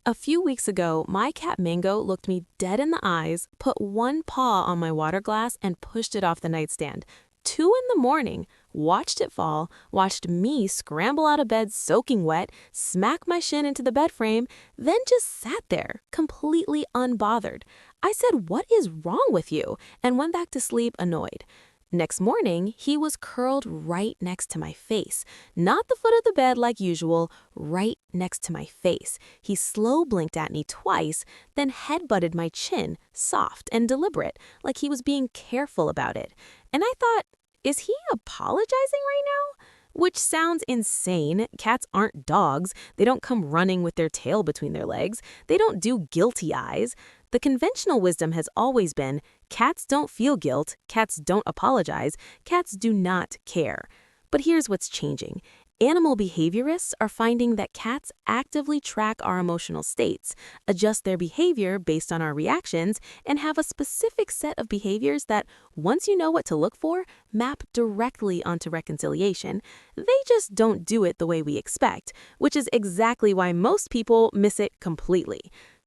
A few weeks ago, my cat Mango looked me dead in the eyes, put one paw on my water glass, and pushed it off the nightstand. 2 in the morning, watched it fall, watched me scramble out of bed soaking wet, smack my shin into the bed frame, then just sat there, completely unbothered. I said, "What is wrong with you?" and went back to sleep annoyed. Next morning, he was curled right next to my face. Not the foot of the bed like usual, right next to my face. He slow blinked at me twice, then headbutted my chin, soft and deliberate, like he was being careful about it. And I thought, is he apologizing right now? Which sounds insane. Cats aren't dogs. They don't come running with their tail between their legs. They don't do guilty eyes. The conventional wisdom has always been, cats don't feel guilt, cats don't apologize, cats do not care. But here's what's changing. Animal behaviorists are finding that cats actively track our emotional states, adjust their behavior based on our reactions, and have a specific set of behaviors that, once you know what to look for, map directly onto reconciliation. They just don't do it the way we expect, which is exactly why most people miss it completely.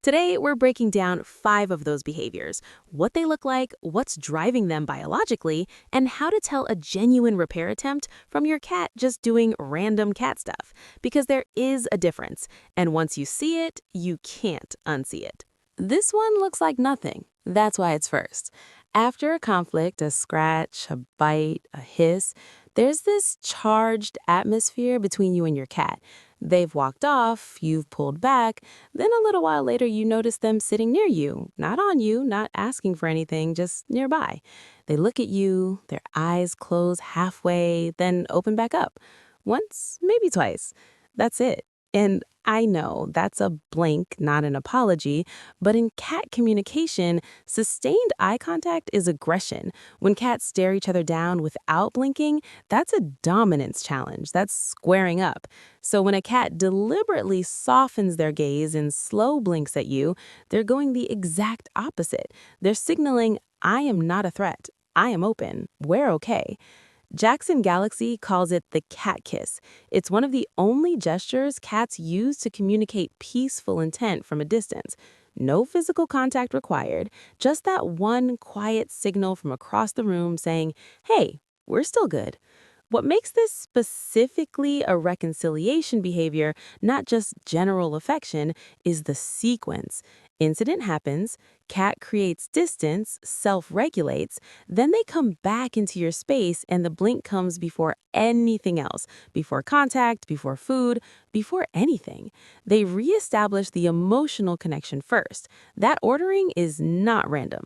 Today, we're breaking down 5 of those behaviors, what they look like, what's driving them biologically, and how to tell a genuine repair attempt from your cat just doing random cat stuff. Because there is a difference, and once you see it, you can't unsee it. This one looks like nothing. That's why it's first. After a conflict, a scratch, a bite, a hiss, there's this charged atmosphere between you and your cat. They've walked off, you've pulled back, then a little while later you notice them sitting near you, not on you, not asking for anything, just nearby. They look at you, their eyes close halfway, then open back up. Once, maybe twice. That's it. And I know that's a blink, not an apology, but in cat communication, sustained eye contact is aggression. When cats stare each other down without blinking, that's a dominance challenge. That's squaring up. So when a cat deliberately softens their gaze and slow blinks at you, they're going the exact opposite. They're signaling, I am not a threat. I am open. We're okay. Jackson Galaxy calls it the cat kiss. It's one of the only gestures cats use to communicate peaceful intent from a distance. No physical contact required, just that one quiet signal from across the room saying, hey, we're still good. What makes this specifically a reconciliation behavior, not just general affection, is the sequence. Incident happens, cat creates distance, self-regulates, then they come back into your space and the blink comes before anything else, before contact, before food, before anything. They reestablish the emotional connection first. That ordering is not random.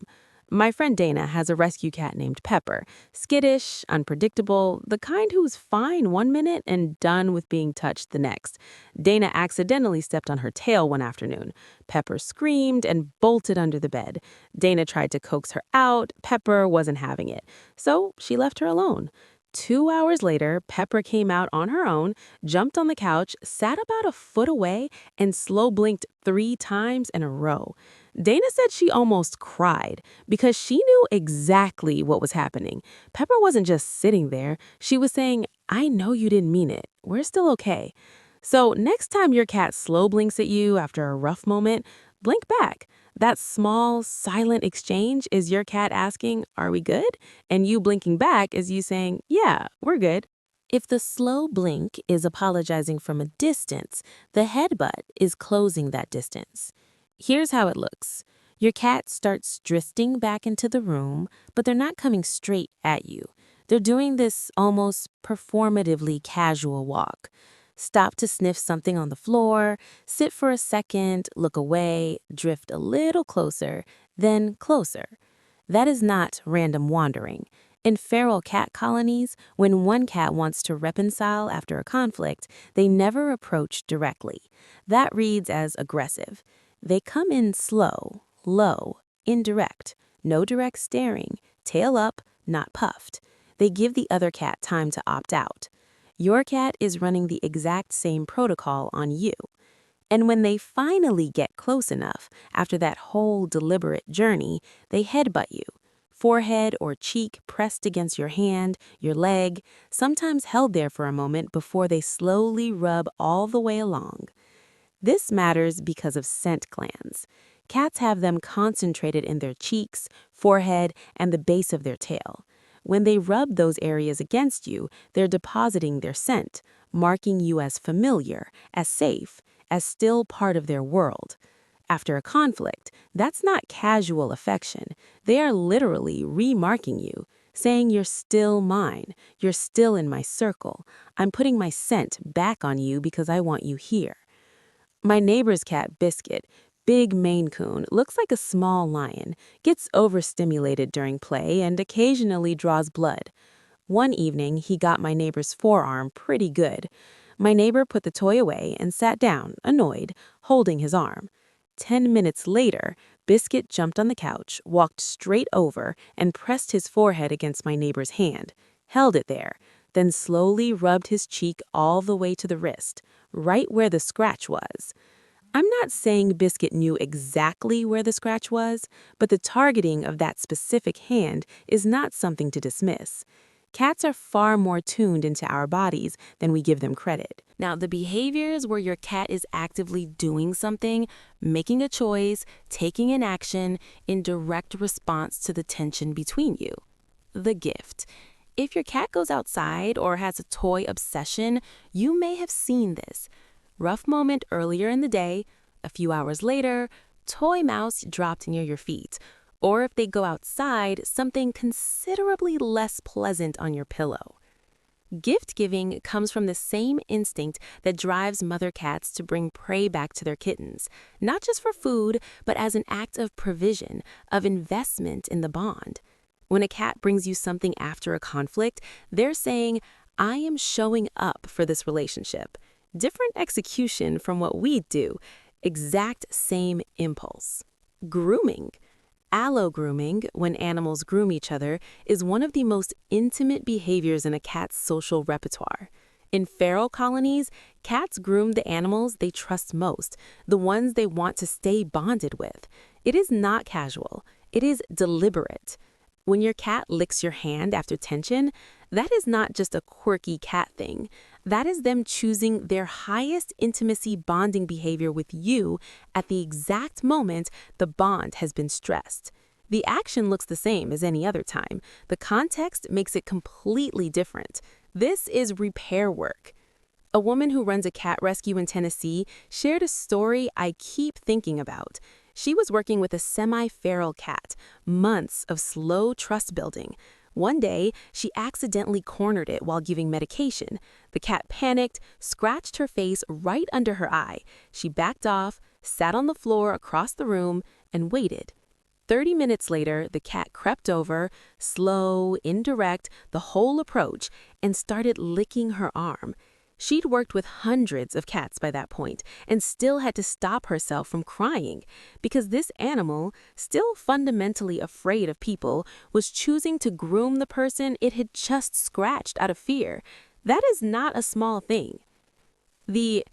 My friend Dana has a rescue cat named Pepper. Skittish, unpredictable, the kind who's fine one minute and done with being touched the next. Dana accidentally stepped on her tail one afternoon. Pepper screamed and bolted under the bed. Dana tried to coax her out. Pepper wasn't having it. So she left her alone. 2 hours later, Pepper came out on her own, jumped on the couch, sat about a foot away, and slow blinked 3 times in a row. Dana said she almost cried because she knew exactly what was happening. Pepper wasn't just sitting there. She was saying, I know you didn't mean it. We're still okay. So next time your cat slow blinks at you after a rough moment, blink back. That small, silent exchange is your cat asking, are we good? And you blinking back is you saying, yeah, we're good. If the slow blink is apologizing from a distance, the headbutt is closing that distance. Here's how it looks. Your cat starts drifting back into the room, but they're not coming straight at you. They're doing this almost performatively casual walk. Stop to sniff something on the floor, sit for a second, look away, drift a little closer, then closer. That is not random wandering. In feral cat colonies, when one cat wants to reconcile after a conflict, they never approach directly. That reads as aggressive. They come in slow, low, indirect, no direct staring, tail up, not puffed. They give the other cat time to opt out. Your cat is running the exact same protocol on you. And when they finally get close enough, after that whole deliberate journey, they headbutt you. Forehead or cheek pressed against your hand, your leg, sometimes held there for a moment before they slowly rub all the way along. This matters because of scent glands. Cats have them concentrated in their cheeks, forehead, and the base of their tail. When they rub those areas against you, they're depositing their scent, marking you as familiar, as safe, as still part of their world. After a conflict, that's not casual affection. They are literally remarking you, saying you're still mine, you're still in my circle. I'm putting my scent back on you because I want you here. My neighbor's cat, Biscuit, big Maine Coon, looks like a small lion, gets overstimulated during play, and occasionally draws blood. One evening, he got my neighbor's forearm pretty good. My neighbor put the toy away and sat down, annoyed, holding his arm. 10 minutes later, Biscuit jumped on the couch, walked straight over, and pressed his forehead against my neighbor's hand, held it there, then slowly rubbed his cheek all the way to the wrist, right where the scratch was. I'm not saying Biscuit knew exactly where the scratch was, but the targeting of that specific hand is not something to dismiss. Cats are far more tuned into our bodies than we give them credit. Now, the behaviors where your cat is actively doing something, making a choice, taking an action in direct response to the tension between you. The gift. If your cat goes outside or has a toy obsession, you may have seen this. Rough moment earlier in the day, a few hours later, toy mouse dropped near your feet. Or if they go outside, something considerably less pleasant on your pillow. Gift giving comes from the same instinct that drives mother cats to bring prey back to their kittens, not just for food, but as an act of provision, of investment in the bond. When a cat brings you something after a conflict, they're saying, I am showing up for this relationship. Different execution from what we do, exact same impulse. Grooming. Allo-grooming, when animals groom each other, is one of the most intimate behaviors in a cat's social repertoire. In feral colonies, cats groom the animals they trust most, the ones they want to stay bonded with. It is not casual. It is deliberate. When your cat licks your hand after tension, that is not just a quirky cat thing. That is them choosing their highest intimacy bonding behavior with you at the exact moment the bond has been stressed. The action looks the same as any other time. The context makes it completely different. This is repair work. A woman who runs a cat rescue in Tennessee shared a story I keep thinking about. She was working with a semi-feral cat, months of slow trust building. One day, she accidentally cornered it while giving medication. The cat panicked, scratched her face right under her eye. She backed off, sat on the floor across the room, and waited. 30 minutes later, the cat crept over, slow, indirect, the whole approach, and started licking her arm. She'd worked with hundreds of cats by that point and still had to stop herself from crying because this animal, still fundamentally afraid of people, was choosing to groom the person it had just scratched out of fear. That is not a small thing. The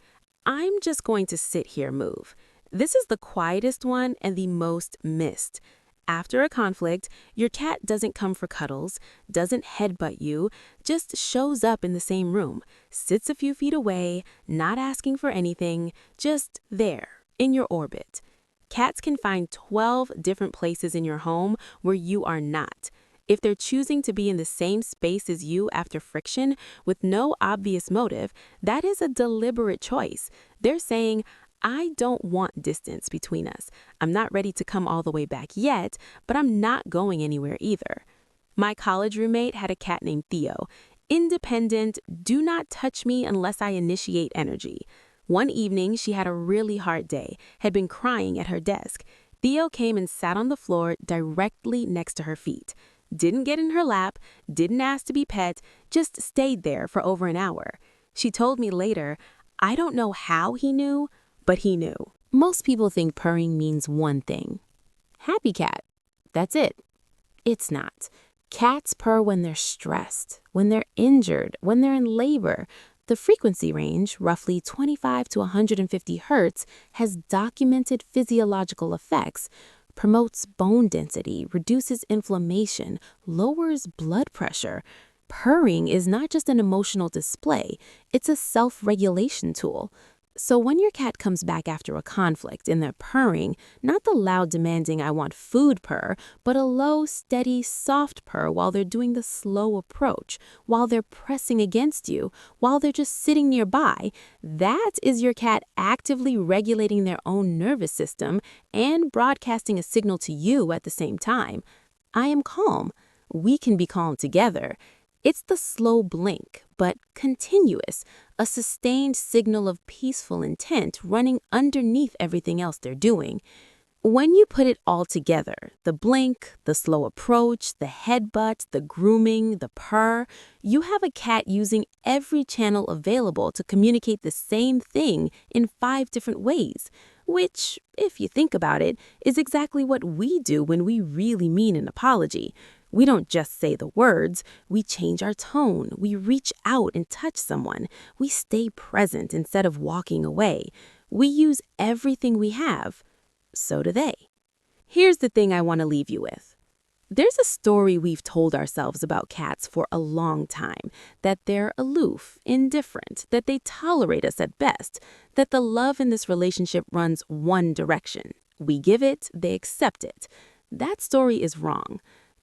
I'm just going to sit here move. This is the quietest one and the most missed. After a conflict, your cat doesn't come for cuddles, doesn't headbutt you, just shows up in the same room, sits a few feet away, not asking for anything, just there, in your orbit. Cats can find 12 different places in your home where you are not. If they're choosing to be in the same space as you after friction with no obvious motive, that is a deliberate choice. They're saying, I don't want distance between us. I'm not ready to come all the way back yet, but I'm not going anywhere either. My college roommate had a cat named Theo. Independent, do not touch me unless I initiate energy. One evening, she had a really hard day, had been crying at her desk. Theo came and sat on the floor directly next to her feet. Didn't get in her lap, didn't ask to be pet, just stayed there for over an hour. She told me later, I don't know how he knew, but he knew. Most people think purring means one thing. Happy cat. That's it. It's not. Cats purr when they're stressed, when they're injured, when they're in labor. The frequency range, roughly 25 to 150 hertz, has documented physiological effects, promotes bone density, reduces inflammation, lowers blood pressure. Purring is not just an emotional display, it's a self-regulation tool. So when your cat comes back after a conflict and they're purring, not the loud demanding I want food purr, but a low, steady, soft purr while they're doing the slow approach, while they're pressing against you, while they're just sitting nearby, that is your cat actively regulating their own nervous system and broadcasting a signal to you at the same time. I am calm. We can be calm together. It's the slow blink, but continuous, a sustained signal of peaceful intent running underneath everything else they're doing. When you put it all together, the blink, the slow approach, the headbutt, the grooming, the purr, you have a cat using every channel available to communicate the same thing in 5 different ways, which, if you think about it, is exactly what we do when we really mean an apology. We don't just say the words, we change our tone, we reach out and touch someone, we stay present instead of walking away. We use everything we have. So do they. Here's the thing I want to leave you with. There's a story we've told ourselves about cats for a long time, that they're aloof, indifferent, that they tolerate us at best, that the love in this relationship runs one direction. We give it, they accept it. That story is wrong.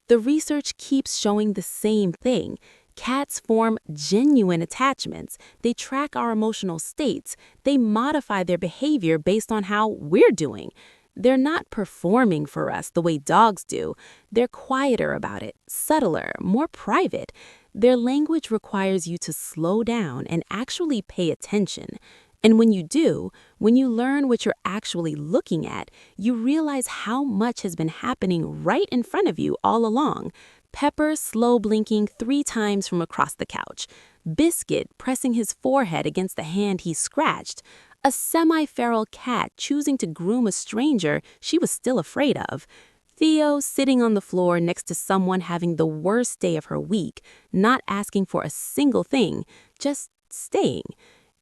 The research keeps showing the same thing. Cats form genuine attachments. They track our emotional states. They modify their behavior based on how we're doing. They're not performing for us the way dogs do. They're quieter about it, subtler, more private. Their language requires you to slow down and actually pay attention. And when you do, when you learn what you're actually looking at, you realize how much has been happening right in front of you all along. Pepper slow blinking 3 times from across the couch. Biscuit pressing his forehead against the hand he scratched. A semi-feral cat choosing to groom a stranger she was still afraid of. Theo sitting on the floor next to someone having the worst day of her week, not asking for a single thing, just staying.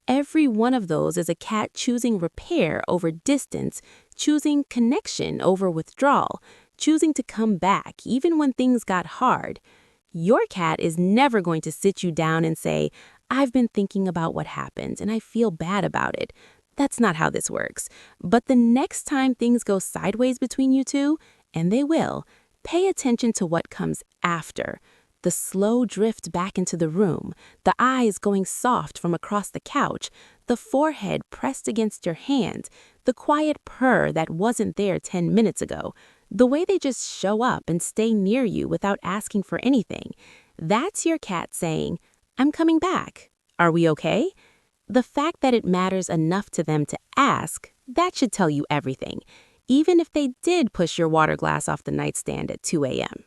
Every one of those is a cat choosing repair over distance, choosing connection over withdrawal, choosing to come back even when things got hard. Your cat is never going to sit you down and say, "I've been thinking about what happened and I feel bad about it." That's not how this works. But the next time things go sideways between you two, and they will, pay attention to what comes after. The slow drift back into the room, the eyes going soft from across the couch, the forehead pressed against your hand, the quiet purr that wasn't there 10 minutes ago, the way they just show up and stay near you without asking for anything. That's your cat saying, "I'm coming back. Are we okay?" The fact that it matters enough to them to ask, that should tell you everything, even if they did push your water glass off the nightstand at 2 a.m.